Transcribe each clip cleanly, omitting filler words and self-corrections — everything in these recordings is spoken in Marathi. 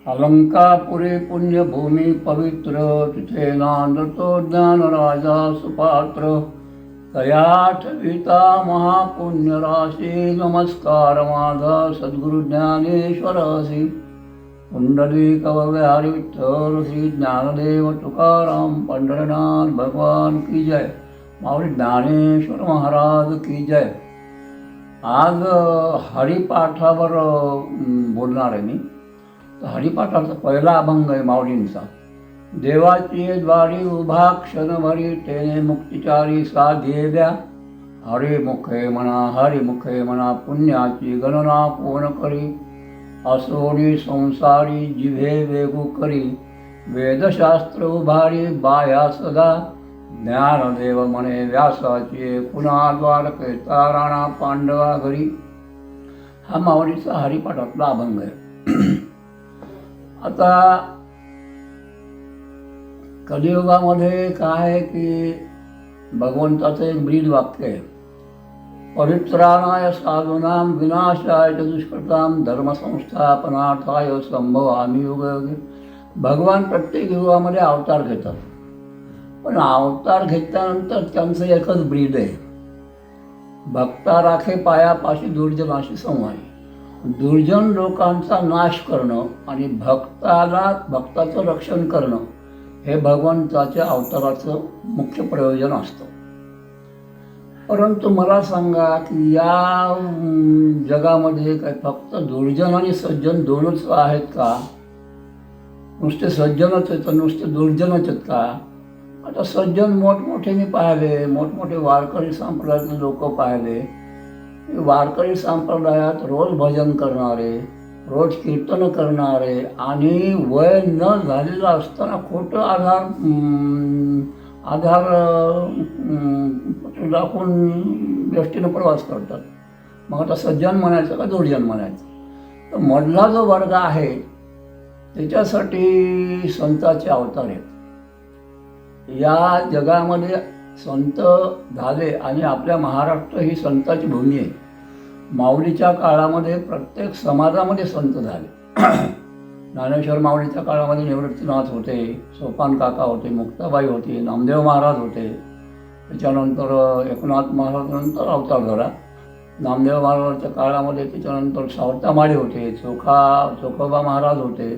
अलंकापुरी पुण्यभूमी पवित्र, तिथे नांदतो ज्ञानराजा सुपात्र. तया ठविता महापुण्यराशी, नमस्कार माझा सद्गुरु ज्ञानेश्वरासी. पुंडलिक विहारी विठ्ठल श्री ज्ञानदेव तुकाराम पंढरनाथ भगवान की जय. माऊली ज्ञानेश्वर महाराज की जय. आज हरिपाठावर बोलणार आहे मी. तर हरिपाठाचा पहिला अभंग आहे माऊलींचा. देवाची द्वारी उभा क्षणभरी, तेने मुक्तिचारी साध्ये द्या. हरिमुखे म्हणा पुण्याची गणना कोण करी. असोनी संसारी जिव्हे वेगू करी, वेदशास्त्र उभारी बाया सदा. ज्ञानदेव म्हणे व्यासाचे, पुन्हा द्वारकेचा राणा पांडवा घरी. हा माऊलीचा हरिपाठातला अभंग आहे. आता कलियुगामध्ये काय आहे की भगवंताचं एक ब्रीद वाक्य आहे. परित्राणाय साधूनां विनाशाय च दुष्कृतां धर्मसंस्थापनार्थाय संभवामि युगे. भगवान प्रत्येक युगामध्ये अवतार घेतात, पण अवतार घेतल्यानंतर त्यांचं एकच ब्रीद आहे. भक्ता राखे पायापाशी दुर्जनाशी संवारी. दुर्जन लोकांचा नाश करणं आणि भक्ताचं रक्षण करणं हे भगवंताच्या अवताराचं मुख्य प्रयोजन असतं. परंतु मला सांगा की या जगामध्ये काय फक्त दुर्जन आणि सज्जन दोनच आहेत का? नुसते सज्जनच आहेत, नुसते दुर्जनच आहेत का? आता सज्जन मोठमोठे मी पाहिले, मोठमोठे वारकरी संप्रदायातले लोक पाहिले. वारकरी संप्रदायात रोज भजन करणारे, रोज कीर्तन करणारे आणि वय न झालेलं असताना खोटं आधार दाखवून व्यष्टीनं प्रवास करतात. मग आता सज्जन म्हणायचं का दुर्जन म्हणायचं? तर मधला जो वर्ग आहे त्याच्यासाठी संतांचे अवतार आहेत. या जगामध्ये संत झाले आणि आपल्या महाराष्ट्र ही संतांची भूमी आहे. माऊलीच्या काळामध्ये प्रत्येक समाजामध्ये संत झाले. ज्ञानेश्वर माऊलीच्या काळामध्ये निवृत्तीनाथ होते, सोपान काका होते, मुक्ताबाई होती, नामदेव महाराज होते. त्याच्यानंतर एकनाथ महाराजांनंतर अवतार झाला. नामदेव महाराजांच्या काळामध्ये त्याच्यानंतर सावतामाळी होते, चोखोबा महाराज होते.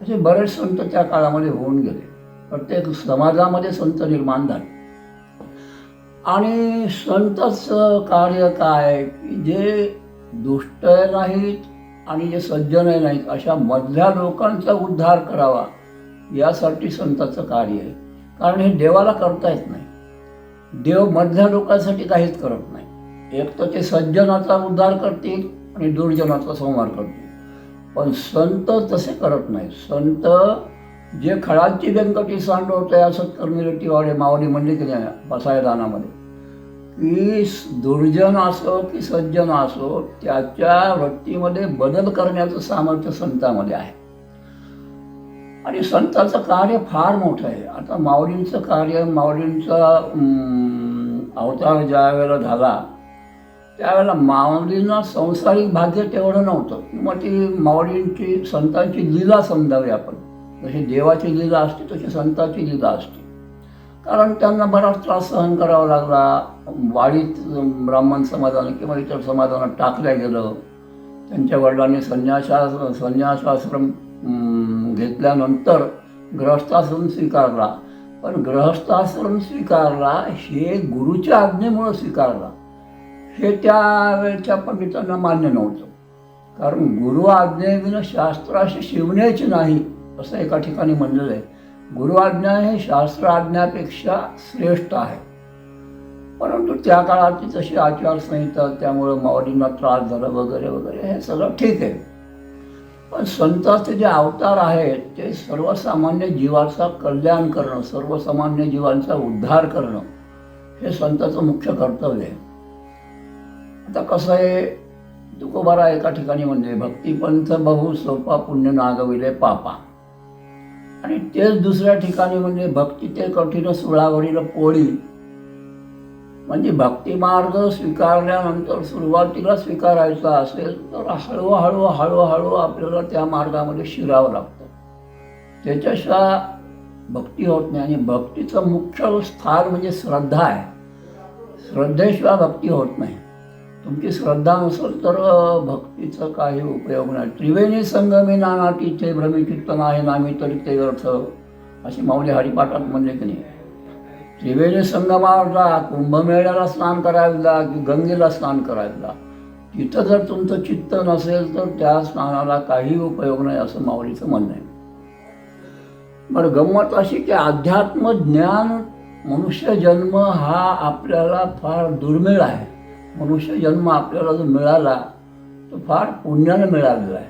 असे बरेच संत त्या काळामध्ये होऊन गेले. प्रत्येक समाजामध्ये संत निर्माण झाले. आणि संतांचं कार्य काय की जे दुष्ट नाहीत आणि जे सज्जनही नाहीत अशा मधल्या लोकांचा उद्धार करावा, यासाठी संतांचं कार्य आहे. कारण हे देवाला करता येत नाही. देव मधल्या लोकांसाठी काहीच करत नाही. एक तर ते सज्जनाचा उद्धार करतील आणि दुर्जनाचा संहार करतील, पण संत तसे करत नाही. संत जे खळांची व्यंकटी सांडवते असं कर्मिरटीवाडे माऊली म्हणले की नाही बसायदानामध्ये, की दुर्जन असो की सज्जन असो त्याच्या वृत्तीमध्ये बदल करण्याचं सामर्थ्य संतांमध्ये आहे. आणि संतांचं कार्य फार मोठं आहे. आता माऊलींचं कार्य, माऊलींचा अवतार ज्या वेळेला झाला त्यावेळेला माऊलींना संसारिक भाग्य तेवढं नव्हतं. मग ती माऊलींची संतांची लीला समजावी आपण. जशी देवाची लीला असते तशी संतांची लीला असते. कारण त्यांना बराच त्रास सहन करावा लागला. वाडीत ब्राह्मण समाजाने किंवा इतर समाजानं टाकल्या गेलं. त्यांच्या वडिलांनी संन्यासाश्रम घेतल्यानंतर गृहस्थाश्रम स्वीकारला. पण गृहस्थाश्रम स्वीकारला हे गुरुच्या आज्ञेमुळं स्वीकारला, हे त्यावेळच्या पंडितांना मान्य नव्हतं. कारण गुरु आज्ञेविना शास्त्राशी शिवण्याची नाही असं एका ठिकाणी म्हणलेलं आहे. गुरु आज्ञा हे शास्त्र आज्ञापेक्षा श्रेष्ठ आहे. परंतु त्या काळाची तशी आचारसंहिता, त्यामुळं माऊलींना त्रास झाला वगैरे वगैरे, हे सगळं ठीक आहे. पण संतांचे जे अवतार आहेत ते सर्वसामान्य जीवाचा कल्याण करणं, सर्वसामान्य जीवांचा उद्धार करणं हे संतांचं मुख्य कर्तव्य आहे. आता कसं आहे, तुकोबारा एका ठिकाणी म्हणजे भक्तिपंथ बहु सोपा पुण्य नागविले पापा, आणि तेच दुसऱ्या ठिकाणी म्हणजे भक्ती ते कठीण सुळावरील पोळी. म्हणजे भक्तिमार्ग स्वीकारल्यानंतर सुरुवातीला स्वीकारायचा असेल तर हळूहळू आपल्याला त्या मार्गामध्ये शिरावं लागतं. त्याच्याशिवाय भक्ती होत नाही. आणि भक्तीचं मुख्य स्थान म्हणजे श्रद्धा आहे. श्रद्धेशिवाय भक्ती होत नाही. तुमची श्रद्धा नसेल तर भक्तीचा काही उपयोग नाही. त्रिवेणी संगमी नाना तिथे भ्रमिचित्त नाही नामी तरी ते अर्थ, अशी माऊली हरिपाठात म्हणले की नाही. त्रिवेणी संगमावर जा, कुंभमेळ्याला स्नान करायला जा की गंगेला स्नान करायला जा, तिथं जर तुमचं चित्त नसेल तर त्या स्नानाला काही उपयोग नाही, असं माऊलीचं म्हणणं आहे. बरं, गंमत अशी की अध्यात्म ज्ञान मनुष्य जन्म हा आपल्याला फार दुर्मिळ आहे. मनुष्य जन्म आपल्याला जो मिळाला तो फार पुण्याने मिळालेला आहे.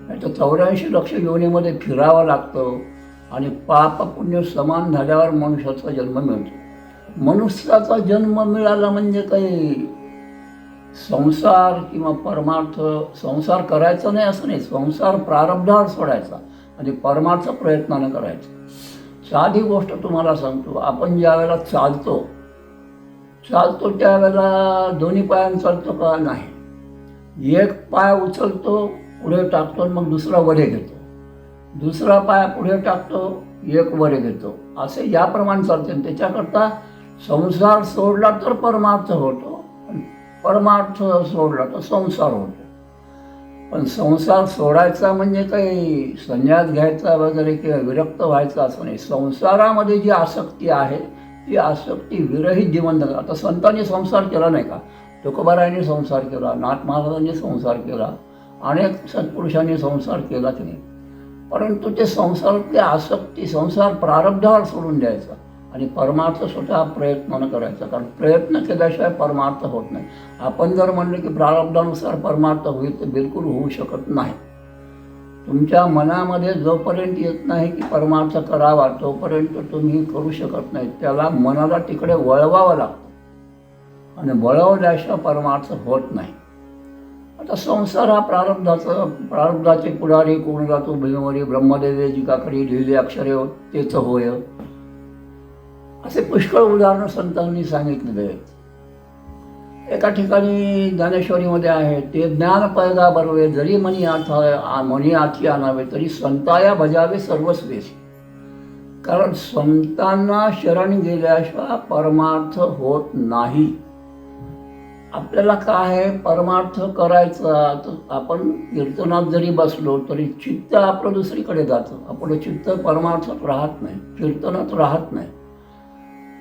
नाही तर 84 लक्ष योनीमध्ये फिरावं लागतं आणि पाप पुण्य समान झाल्यावर मनुष्याचा जन्म मिळतो. मनुष्याचा जन्म मिळाला म्हणजे काही संसार किंवा परमार्थ संसार करायचा नाही असं नाही. संसार प्रारब्धावर सोडायचा आणि परमार्थ प्रयत्नानं करायचा. साधी गोष्ट तुम्हाला सांगतो, आपण ज्या वेळेला चालतो त्यावेळेला दोन्ही पायानं चालतो का? नाही. एक पाय उचलतो, पुढे टाकतो, मग दुसरा वर घेतो, दुसरा पाय पुढे टाकतो, एक वर घेतो, असे याप्रमाणे चालते. त्याच्याकरता संसार सोडला तर परमार्थ होतो, परमार्थ सोडला तर संसार होतो. पण संसार सोडायचा म्हणजे काही संन्यास घ्यायचा वगैरे किंवा विरक्त व्हायचा असं नाही. संसारामध्ये जी आसक्ती आहे ती आसक्ती विरहित जीवन जगत. आता संतांनी संसार केला नाही का? तुकोबारायांनी संसार केला, नाथ महाराजांनी संसार केला, अनेक सत्पुरुषांनी संसार केला की नाही. परंतु ते संसारातली आसक्ती, संसार प्रारब्धावर सोडून द्यायचा आणि परमार्थ स्वतः प्रयत्नानं करायचा. कारण प्रयत्न केल्याशिवाय परमार्थ होत नाही. आपण जर म्हणलं की प्रारब्धानुसार परमार्थ होईल तर बिलकुल होऊ शकत नाही. तुमच्या मनामध्ये जोपर्यंत येत नाही की परमार्थ करावा तोपर्यंत तुम्ही करू शकत नाही. त्याला मनाला तिकडे वळवावं लागतं आणि वळवल्याशिवाय परमार्थ होत नाही. आता संसार हा प्रारब्धाचे पुढारी कोण जातो भीमवरी ब्रह्मदेवे जिकाकरी लिहिले अक्षरे तेच होय, असे पुष्कळ उदाहरणं संतांनी सांगितलेले आहेत. एका ठिकाणी ज्ञानेश्वरीमध्ये आहे, ते ज्ञान पैदा बरवे जरी मनी आठी आणावे तरी संताया बजावे सर्वस्वेसी. कारण संतांना शरण गेल्याशिवाय परमार्थ होत नाही. आपल्याला काय आहे, परमार्थ करायचा तर आपण कीर्तनात जरी बसलो तरी चित्त आपलं दुसरीकडे जातं. आपलं चित्त परमार्थात राहत नाही, कीर्तनात राहत नाही.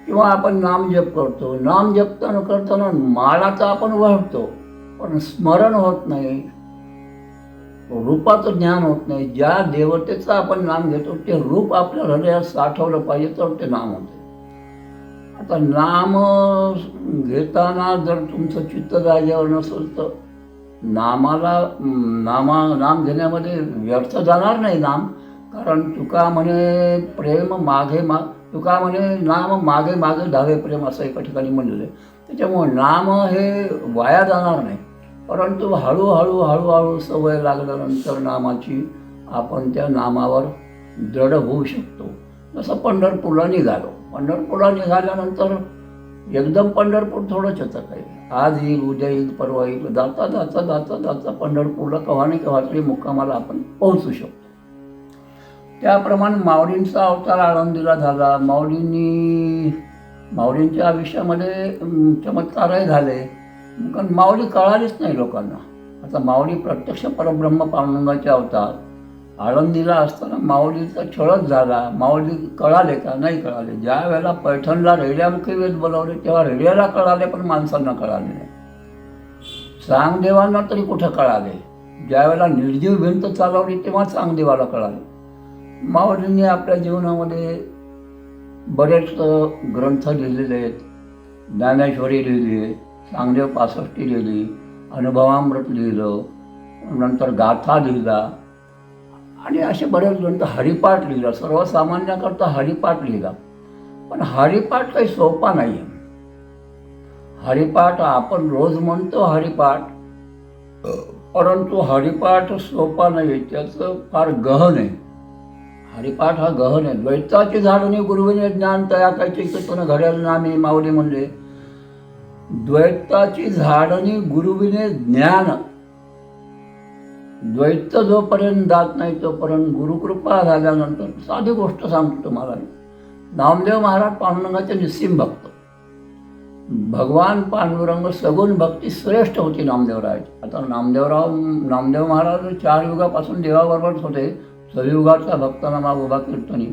किंवा आपण नामजप करतो, नामजप करताना माळाचा आपण वळतो पण स्मरण होत नाही, रूपाचं ज्ञान होत नाही. ज्या देवतेचं आपण नाम घेतो ते रूप आपल्या हृदयात साठवलं पाहिजे तर ते नाम होते. आता नाम घेताना जर तुमचं चित्त जागेवर नसेल तर नाम घेण्यामध्ये व्यर्थ जाणार नाही नाम. कारण तुका म्हणे प्रेम मागे तुका म्हणे नाम मागे मागे धावे प्रेम, असं एका ठिकाणी म्हणलेलं आहे. त्याच्यामुळे नाम हे वाया जाणार नाही. परंतु हळूहळू सवय लागल्यानंतर नामाची आपण त्या नामावर दृढ होऊ शकतो. जसं पंढरपूरला निघाल्यानंतर एकदम पंढरपूर थोडंच होतं काही, आज येईल उद्या येईल परवा येईल, जाता पंढरपूरला केव्हा नाही केव्हा तरी मुक्कामाला आपण पोहोचू शकतो. त्याप्रमाणे माऊलींचा अवतार आळंदीला झाला. माऊलींच्या आयुष्यामध्ये चमत्कारही झाले, कारण माऊली कळालीच नाही लोकांना. आता माऊली प्रत्यक्ष परब्रह्म पांडुरंगाचे अवतार. आळंदीला असताना माऊलीचा छळच झाला. माऊली कळाले का? नाही कळाले. ज्या वेळेला पैठणला रेड्यामुखी वेद बोलावले तेव्हा रेड्याला कळाले पण माणसांना कळाले नाही. चांगदेवांना तरी कुठं कळाले? ज्या वेळेला निर्जीव भिंत चालवली तेव्हा चांगदेवाला कळाले. माऊलींनी आपल्या जीवनामध्ये बरेच ग्रंथ लिहिलेले आहेत. ज्ञानेश्वरी लिहिली, चांगदेव 65 लिहिली, अनुभवामृत लिहिलं, नंतर गाथा लिहिला आणि असे बरेच ग्रंथ. हरिपाठ लिहिला, सर्वसामान्याकरता हरिपाठ लिहिला. पण हरिपाठ काही सोपा नाही आहे. हरिपाठ आपण रोज म्हणतो हरिपाठ, परंतु हरिपाठ सोपा नाही, त्याचं फार गहन आहे. हरिपाठ हा गहन आहे. द्वैताची झाडणे गुरुविने ज्ञान तया कायचे कीर्तन घड्याल नामे माऊली म्हणले. द्वैताची झाडणी गुरुविने ज्ञान. द्वैत जोपर्यंत जात नाही तोपर्यंत गुरुकृपा झाल्यानंतर, साधी गोष्ट सांगतो तुम्हाला मी. नामदेव महाराज पांडुरंगाचे निस्सीम भक्त. भगवान पांडुरंग सगुण भक्ती श्रेष्ठ होती नामदेवरायाची. आता नामदेव महाराज 4 युगापासून देवाबरोबरच होते. सयुगाचा भक्तनामा उभा कीर्तनी.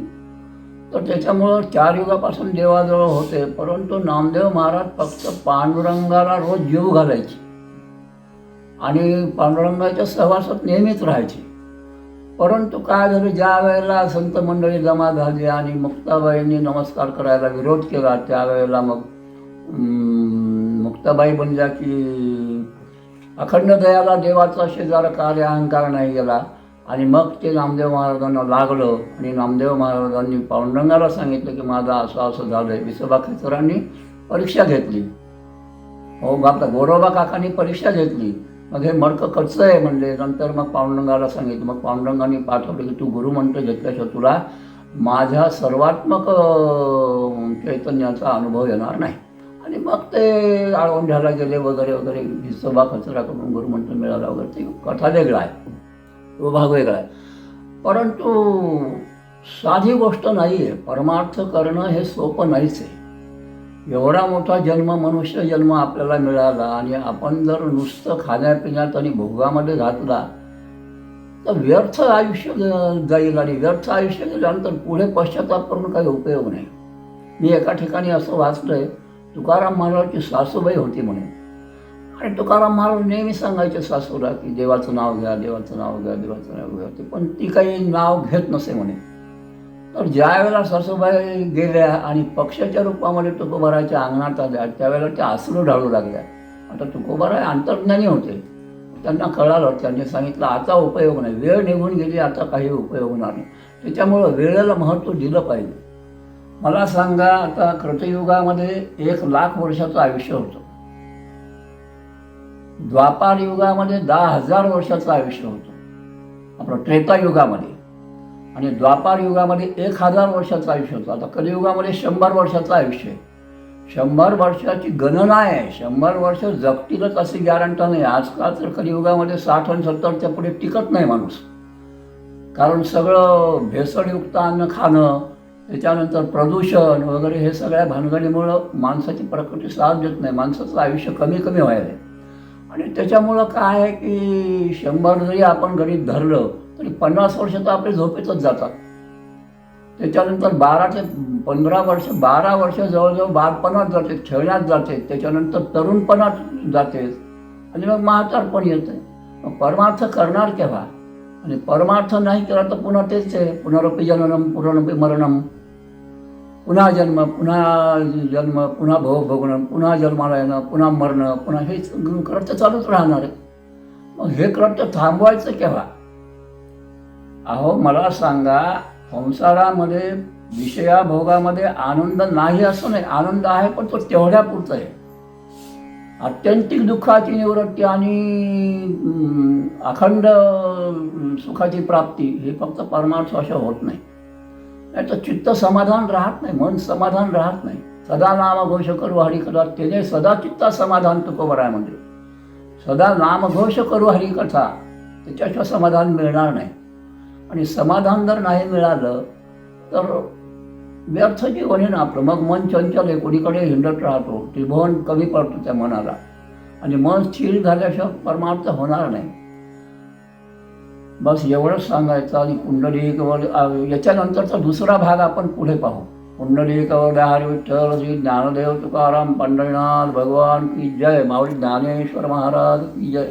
तर त्याच्यामुळं 4 युगापासून देवाजवळ होते. परंतु नामदेव महाराज फक्त पांडुरंगाला रोज जीव घालायचे आणि पांडुरंगाच्या सहवासात नेहमीच राहायचे. परंतु काय झालं, ज्या वेळेला संत मंडळी जमा झाली आणि मुक्ताबाईंनी नमस्कार करायला विरोध केला, त्यावेळेला मग मुक्ताबाई बनल्या की अखंड दयाला देवाचा शेजार कार्य अहंकार नाही गेला. आणि मग ते नामदेव महाराजांना लागलं आणि नामदेव महाराजांनी पांडुरंगाला सांगितलं की माझं असं असं झालं आहे. विसोबा खेचरांनी परीक्षा घेतली. हो, आपल्या गोरोबा काकांनी परीक्षा घेतली. मग हे मडकं कच्चं आहे म्हणले. नंतर मग पांडुरंगाला सांगितलं. मग पांडुरंगाने पाठवलं की तू गुरुमंत्र घेतल्याशिवाय तुला माझ्या सर्वात्मक चैतन्याचा अनुभव येणार नाही. आणि मग ते आळवंढ्याला गेले वगैरे वगैरे. विसोबा खेचराकडून गुरुमंत्र मिळाला वगैरे. ती कथा वेगळा आहे, तो भाग वेगळा आहे. परंतु साधी गोष्ट नाही आहे. परमार्थ करणं हे सोपं नाहीच आहे. एवढा मोठा जन्म, मनुष्य जन्म आपल्याला मिळाला आणि आपण जर नुसतं खाण्यापिण्यात आणि भोगामध्ये घातला तर व्यर्थ आयुष्य जाईल. आणि व्यर्थ आयुष्य गेल्यानंतर पुढे पश्चाताप करून काही उपयोग नाही. मी एका ठिकाणी असं वाचलं आहे, तुकाराम महाराजांची सासूबाई होती म्हणे. आणि तुकाराम महाराज नेहमी सांगायचे सासूला की देवाचं नाव घ्या, देवाचं नाव घ्या, देवाचं नाव घ्या. पण ती काही नाव घेत नसे म्हणे. तर ज्या वेळेला सासूबाई गेल्या आणि पक्षाच्या रूपामध्ये तुकोबाराच्या अंगणात आल्या, त्यावेळेला त्या अश्रू ढाळू लागल्या. आता तुकोबाराय अंतर्ज्ञानी होते. त्यांना कळालं. त्यांनी सांगितलं आता उपयोग नाही, वेळ निघून गेली, आता काही उपयोग होणार नाही. त्याच्यामुळं वेळेला महत्त्व दिलं पाहिजे. मला सांगा, आता कृतयुगामध्ये 1,00,000 वर्षाचं आयुष्य होतं. द्वापार युगामध्ये 10,000 वर्षाचं आयुष्य होतं आपलं त्रेतायुगामध्ये. आणि द्वापार युगामध्ये 1,000 वर्षाचं आयुष्य होतं. आता कलियुगामध्ये 100 वर्षाचं आयुष्य आहे. 100 वर्षाची गणना आहे. 100 वर्ष जगतीलच अशी गॅरंटी नाही. आजकाल तर कलियुगामध्ये 60 आणि 70च्या पुढे टिकत नाही माणूस. कारण सगळं भेसळयुक्त अन्न खाणं, त्याच्यानंतर प्रदूषण वगैरे हे सगळ्या भानगडीमुळं माणसाची प्रकृती साथ देत नाही. माणसाचं आयुष्य कमी कमी व्हायला आहे. आणि त्याच्यामुळं काय आहे की 100 जरी आपण गणित धरलं तरी 50 वर्ष तर आपले झोपेतच जातात. त्याच्यानंतर 12 ते 15 वर्ष, 12 वर्ष जवळजवळ बालपणात जाते, खेळण्यात जाते. त्याच्यानंतर तरुणपणात जाते आणि मग म्हातारपण येते. मग परमार्थ करणार केव्हा? आणि परमार्थ नाही केला तर पुन्हा तेच आहे, पुनरपि जननम पुनरपि मरणम. पुन्हा जन्म, पुन्हा जन्म, पुन्हा भोग भोगणं, पुन्हा जन्माला येणं, पुन्हा मरणं, पुन्हा हेच कृत्य चालूच राहणार आहे. मग हे कृत्य थांबवायचं केव्हा? अहो मला सांगा, संसारामध्ये विषयाभोगामध्ये आनंद नाही असं नाही. आनंद आहे, पण तो तेवढ्यापुरतं आहे. आत्यंतिक दुःखाची निवृत्ती आणि अखंड सुखाची प्राप्ती हे फक्त परमार्थ अशा होत नाही. नाही तर चित्त समाधान राहत नाही, मन समाधान राहत नाही. सदा नामघोष करू हरिकथा, त्याने सदा चित्ता समाधान तुकोबरामध्ये. सदा नामघोष करू हरिकथा, त्याच्याशिवाय समाधान मिळणार नाही. आणि समाधान जर नाही मिळालं तर व्यर्थ जीवन आहे ना आपलं. मग मन चंचल आहे, कोणीकडे हिंडत राहतो, त्रिभुवन कमी पडतो त्या मनाला. आणि मन स्थिर झाल्याशिवाय परमार्थ होणार नाही. बस एवढंच सांगायचं. आणि पुंडलिक याच्यानंतरचा दुसरा भाग आपण पुढे पाहू. पुंडलिक हरी विठ्ठल श्री ज्ञानदेव तुकाराम पंढरीनाथ भगवान की जय. माऊली ज्ञानेश्वर महाराज की जय.